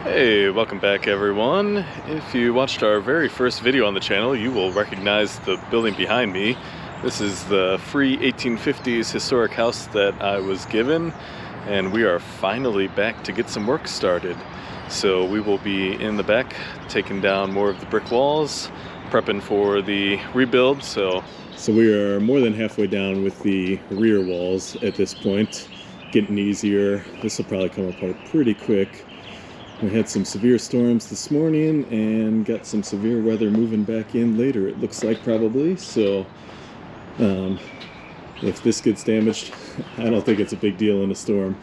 Hey, welcome back everyone. If you watched our very first video on the channel, you will recognize the building behind me. This is the free 1850s historic house that I was given, and we are finally back to get some work started. So we will be in the back taking down more of the brick walls, prepping for the rebuild. So we are more than halfway down with the rear walls at this point, getting easier. This will probably come apart pretty quick. We had some severe storms this morning and got some severe weather moving back in later, it looks like, probably. So if this gets damaged, I don't think it's a big deal in a storm,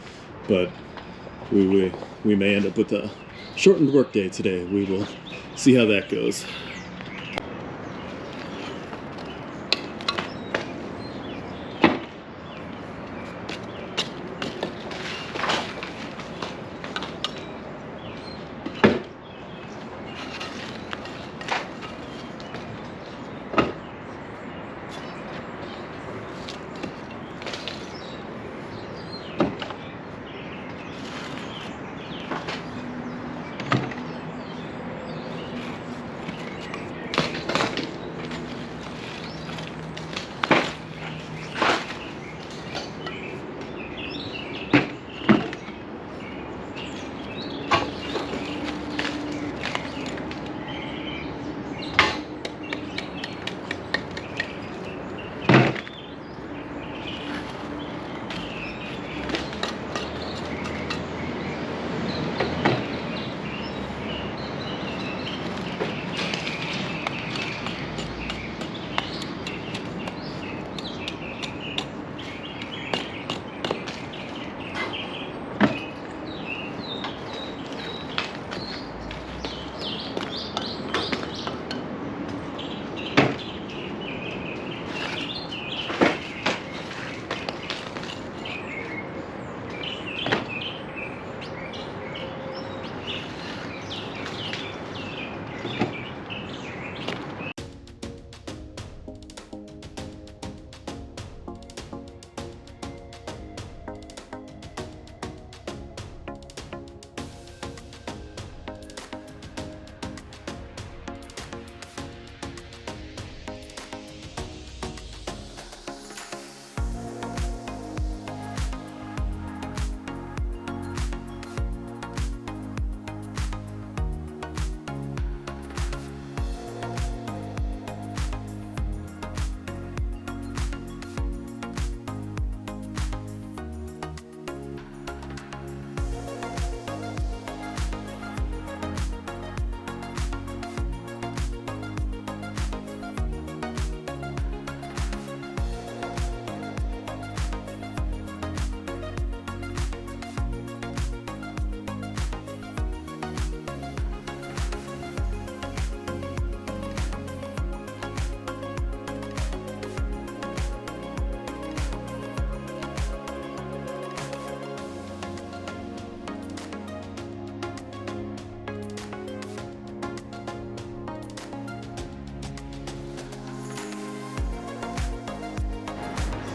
but we may end up with a shortened workday today. We will see how that goes.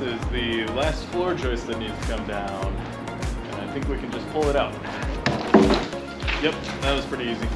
This is the last floor joist that needs to come down, and I think we can just pull it out. Yep, that was pretty easy.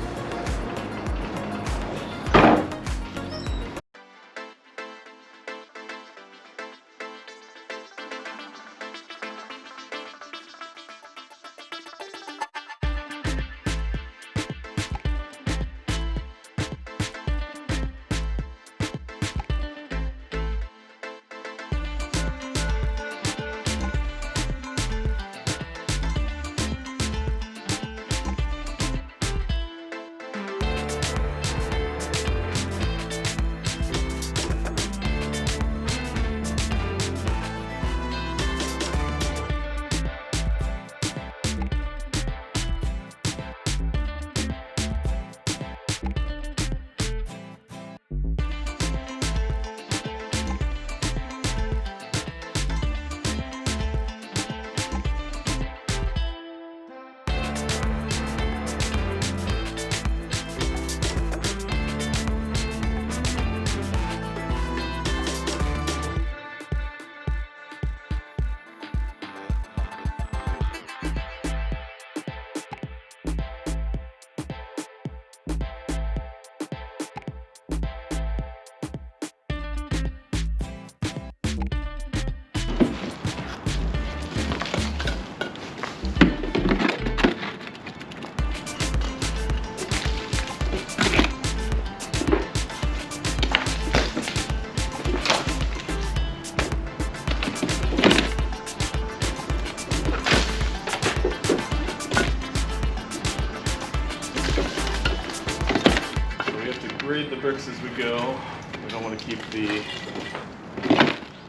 grade the bricks as we go. We don't want to keep the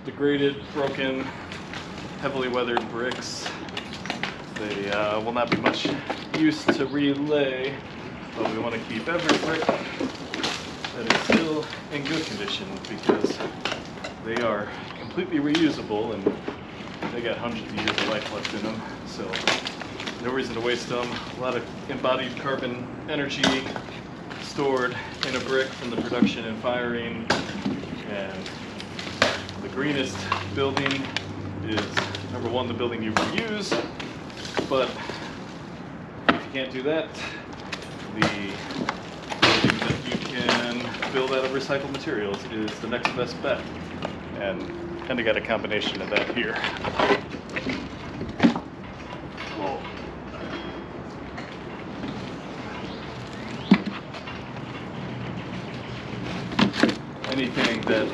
degraded, broken, heavily weathered bricks. They will not be much use to relay, but we want to keep every brick that is still in good condition because they are completely reusable and they got hundreds of years of life left in them. So no reason to waste them. A lot of embodied carbon energy stored in a brick from the production and firing. And the greenest building is, number one, the building you reuse. But if you can't do that, the building that you can build out of recycled materials is the next best bet. And kind of got a combination of that here. Whoa. Anything that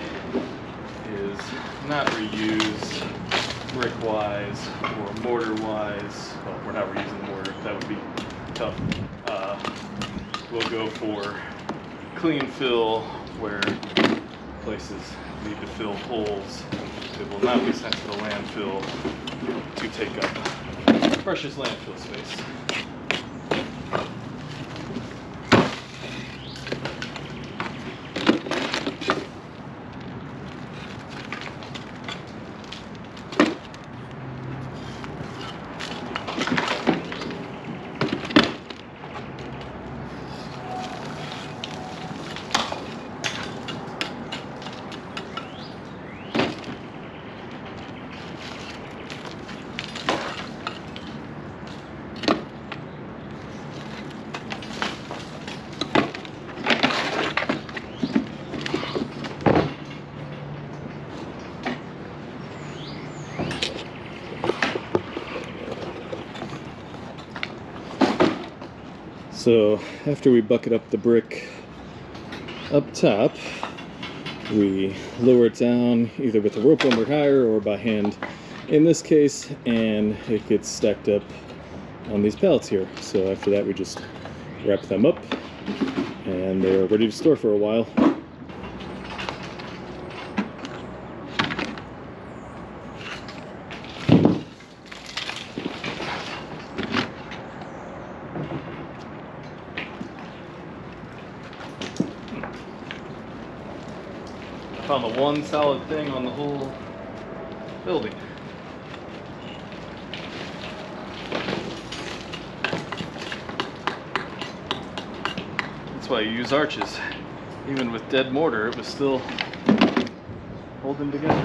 is not reused brick-wise or mortar-wise, well, we're not reusing mortar, that would be tough. We'll go for clean fill where places need to fill holes. It will not be sent to the landfill to take up precious landfill space. So after we bucket up the brick up top, we lower it down either with a rope lumber hire or by hand in this case, and it gets stacked up on these pallets here. So after that, we just wrap them up and they're ready to store for a while. Found the one solid thing on the whole building. That's why you use arches. Even with dead mortar, it was still holding together.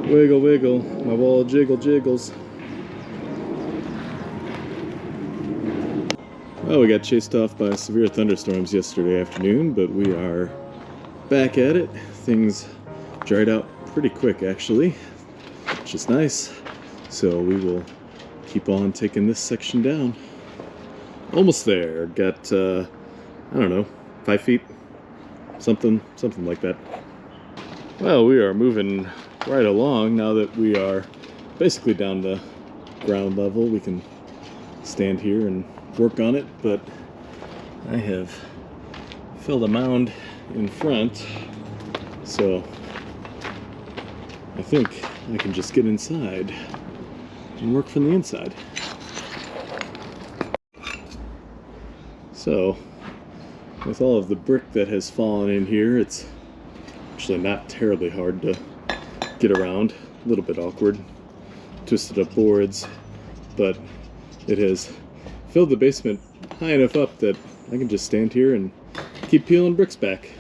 Wiggle, wiggle, my wall jiggle jiggles. Well, we got chased off by severe thunderstorms yesterday afternoon, but we are back at it. Things dried out pretty quick, actually, which is nice. So we will keep on taking this section down. Almost there. Got, I don't know, 5 feet? Something like that. Well, we are moving right along now that we are basically down to ground level. We can stand here and work on it, but I have filled a mound in front, so I think I can just get inside and work from the inside. So, with all of the brick that has fallen in here, it's actually not terribly hard to get around. A little bit awkward. Twisted up boards, but it has filled the basement high enough up that I can just stand here and keep peeling bricks back.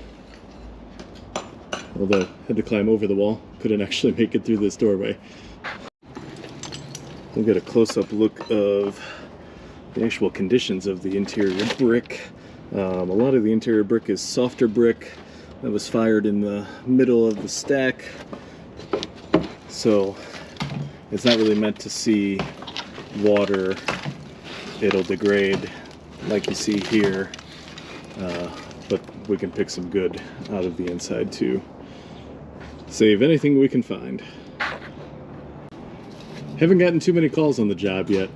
Although I had to climb over the wall, couldn't actually make it through this doorway. We'll get a close-up look of the actual conditions of the interior brick. A lot of the interior brick is softer brick that was fired in the middle of the stack, so it's not really meant to see water. It'll degrade like you see here, but we can pick some good out of the inside too. Save anything we can find. Haven't gotten too many calls on the job yet.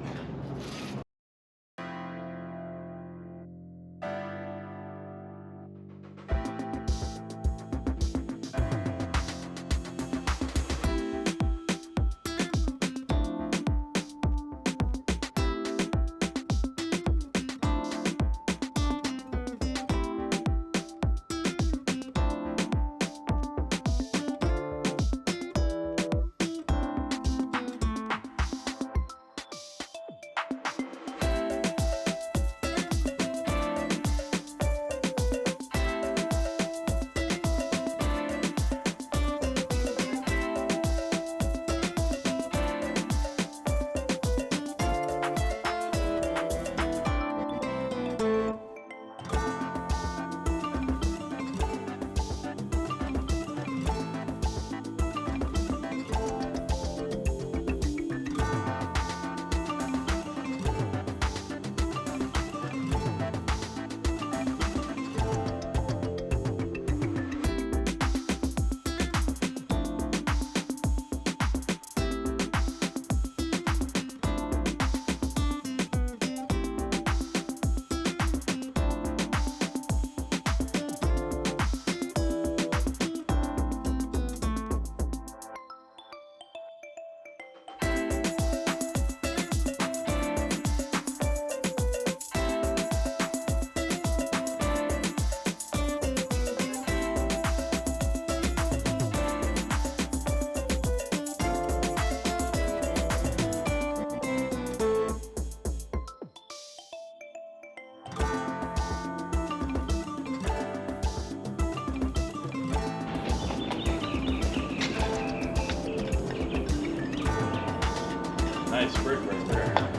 Nice brick right there.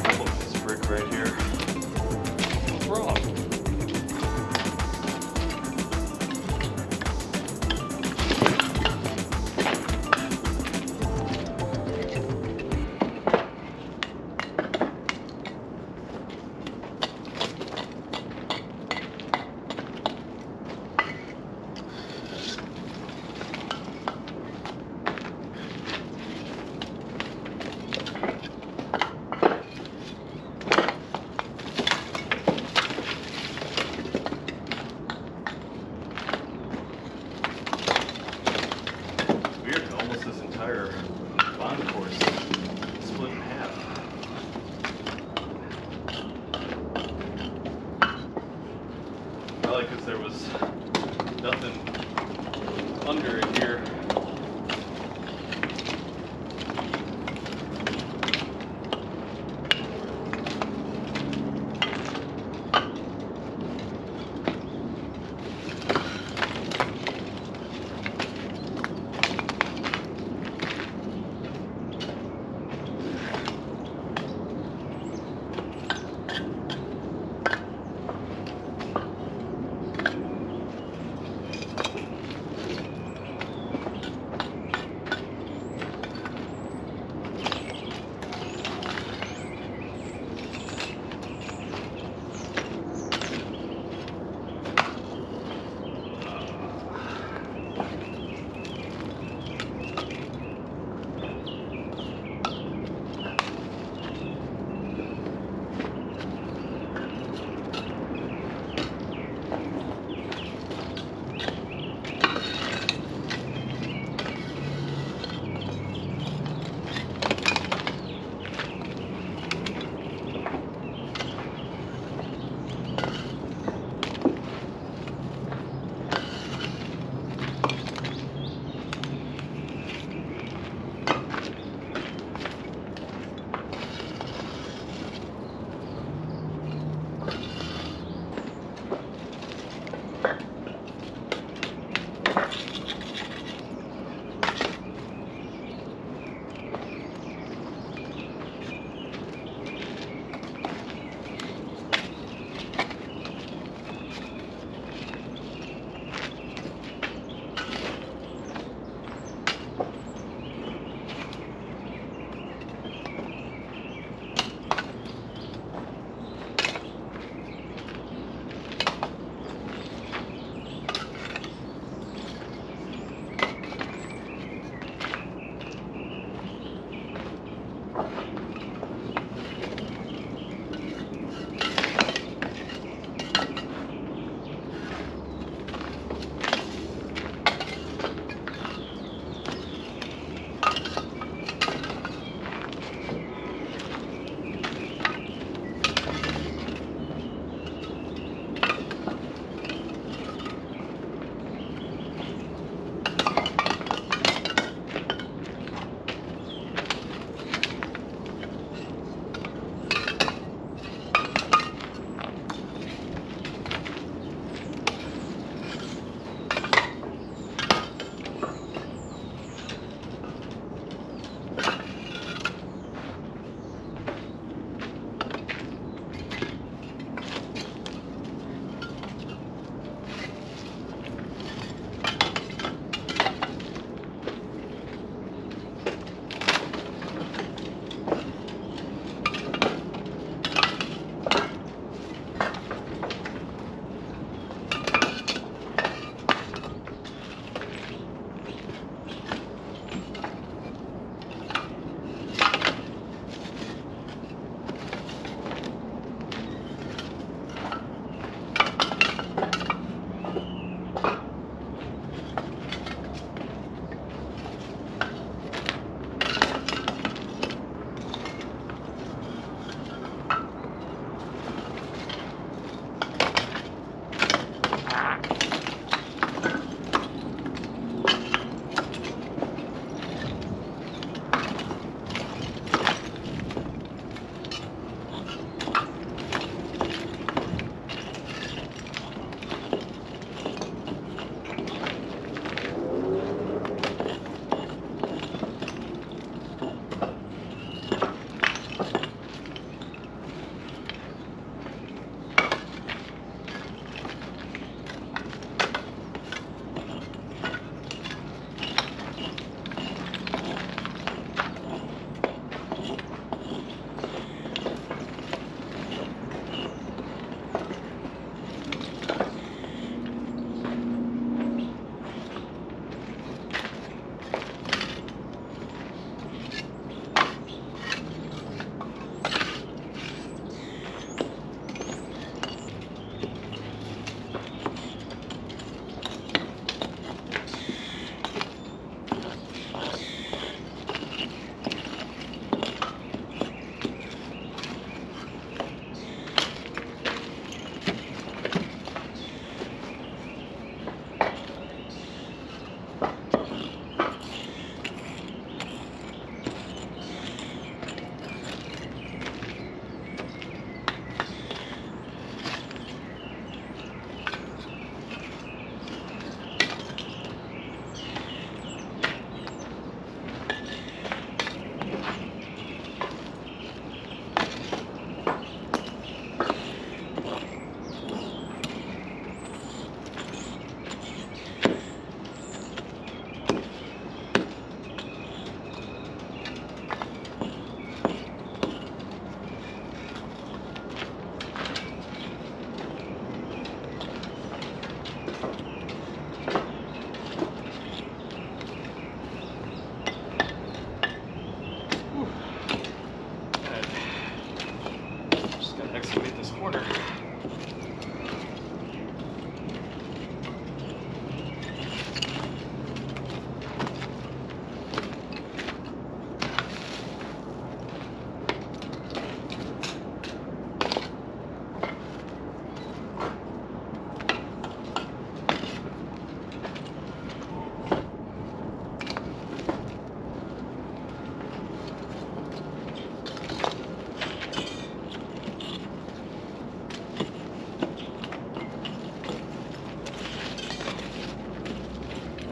Oh, nice brick right here. What's wrong? Because there was nothing under it here.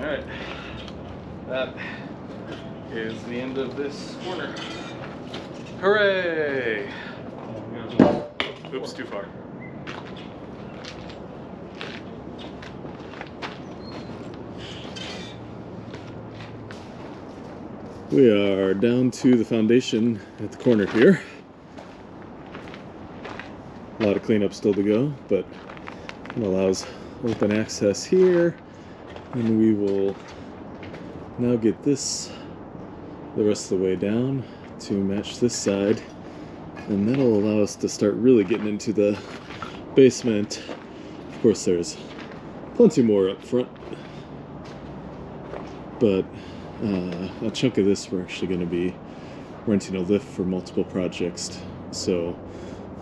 Alright, that is the end of this corner. Hooray! Oops, too far. We are down to the foundation at the corner here. A lot of cleanup still to go, but it allows open access here. And we will now get this the rest of the way down to match this side. And that'll allow us to start really getting into the basement. Of course, there's plenty more up front, but a chunk of this we're actually going to be renting a lift for multiple projects, so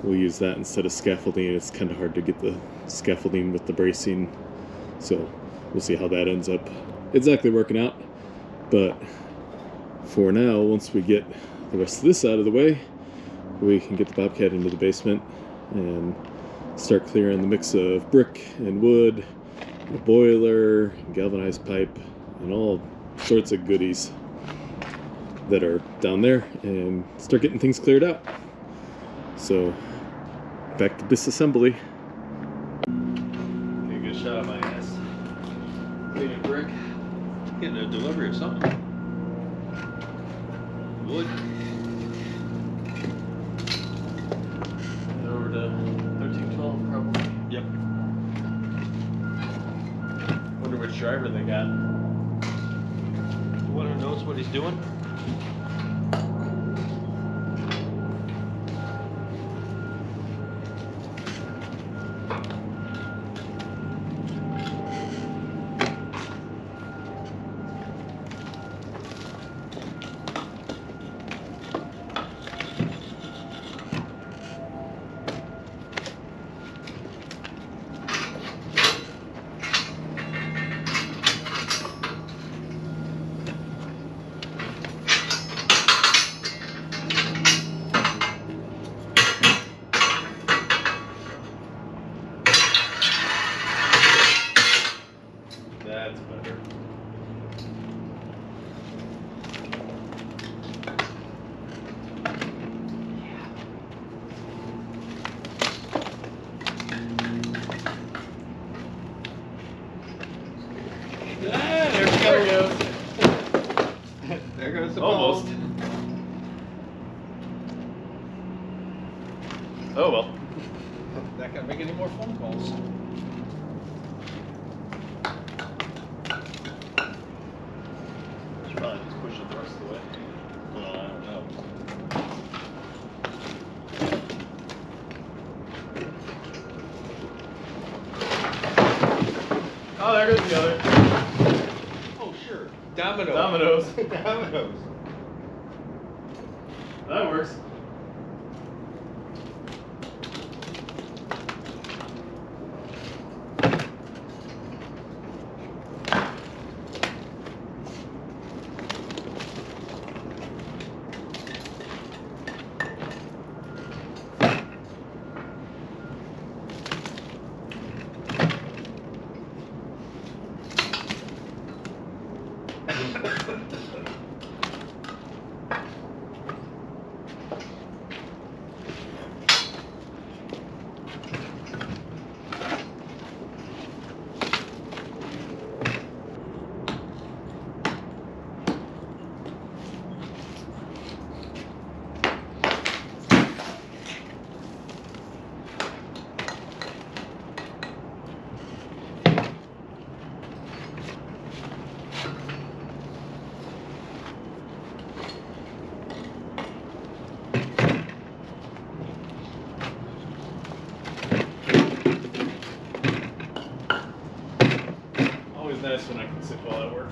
we'll use that instead of scaffolding. It's kind of hard to get the scaffolding with the bracing, so we'll see how that ends up exactly working out. But for now, once we get the rest of this out of the way, we can get the Bobcat into the basement and start clearing the mix of brick and wood, a boiler, galvanized pipe, and all sorts of goodies that are down there, and start getting things cleared out. So back to disassembly. Okay, good shot of my ass. Cleaning brick. Getting a delivery of something. Wood. Head over to 1312 probably. Yep. Wonder which driver they got. The one who knows what he's doing. That's better. There we go. There goes the Almost. phone. Oh well. Not gonna make any more phone calls. Should probably just push it the rest of the way. Well, I don't know. Oh, there goes the other. Oh, sure. Dominoes. Dominoes. Dominoes. That works. Always nice when I can sit while I work.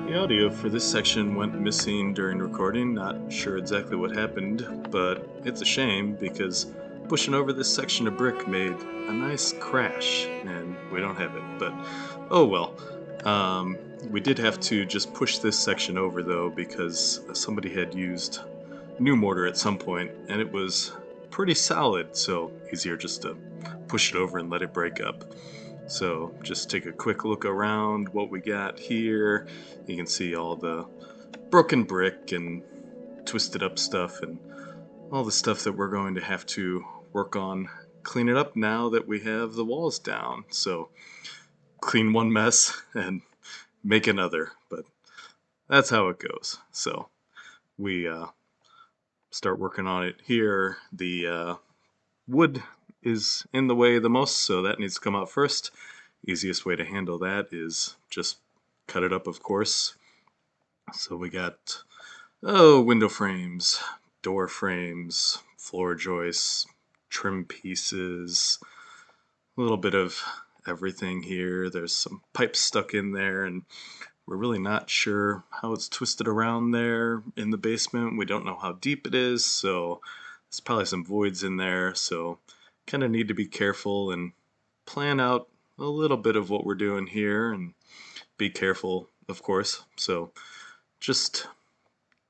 The audio for this section went missing during recording. Not sure exactly what happened, but it's a shame because pushing over this section of brick made a nice crash, and we don't have it. But oh well. We did have to just push this section over though because somebody had used new mortar at some point, and it was pretty solid, so easier just to push it over and let it break up. So just take a quick look around what we got here. You can see all the broken brick and twisted up stuff and all the stuff that we're going to have to work on clean it up now that we have the walls down. So clean one mess and make another, but that's how it goes. So we start working on it here. The wood is in the way the most, so that needs to come out first. Easiest way to handle that is just cut it up, of course. So we got window frames, door frames, floor joists, trim pieces, a little bit of everything here. There's some pipes stuck in there, and we're really not sure how it's twisted around there in the basement. We don't know how deep it is, so there's probably some voids in there, so kind of need to be careful and plan out a little bit of what we're doing here and be careful, of course. So just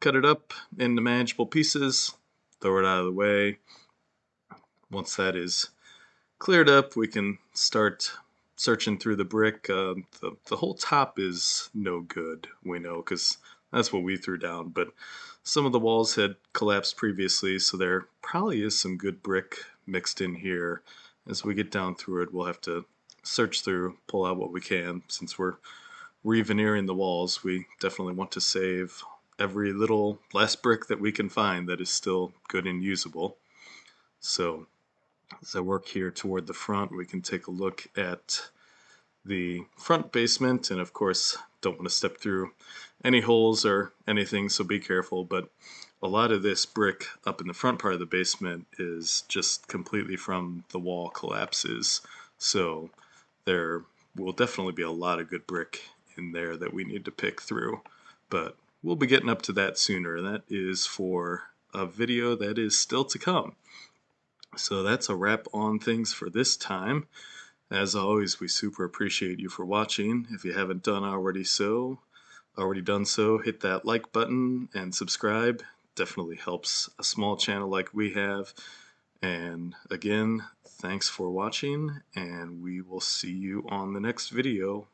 cut it up into manageable pieces, throw it out of the way. Once that is cleared up, we can start searching through the brick. The whole top is no good, we know, because that's what we threw down, but some of the walls had collapsed previously, so there probably is some good brick mixed in here. As we get down through it, we'll have to search through, pull out what we can. Since we're re-veneering the walls, we definitely want to save every little last brick that we can find that is still good and usable. So as I work here toward the front, we can take a look at the front basement, and of course don't want to step through any holes or anything, so be careful. But a lot of this brick up in the front part of the basement is just completely from the wall collapses, so there will definitely be a lot of good brick in there that we need to pick through, but we'll be getting up to that sooner. That is for a video that is still to come. So that's a wrap on things for this time. As always, we super appreciate you for watching. If you haven't already done so, hit that like button and subscribe. Definitely helps a small channel like we have. And again, thanks for watching, and we will see you on the next video.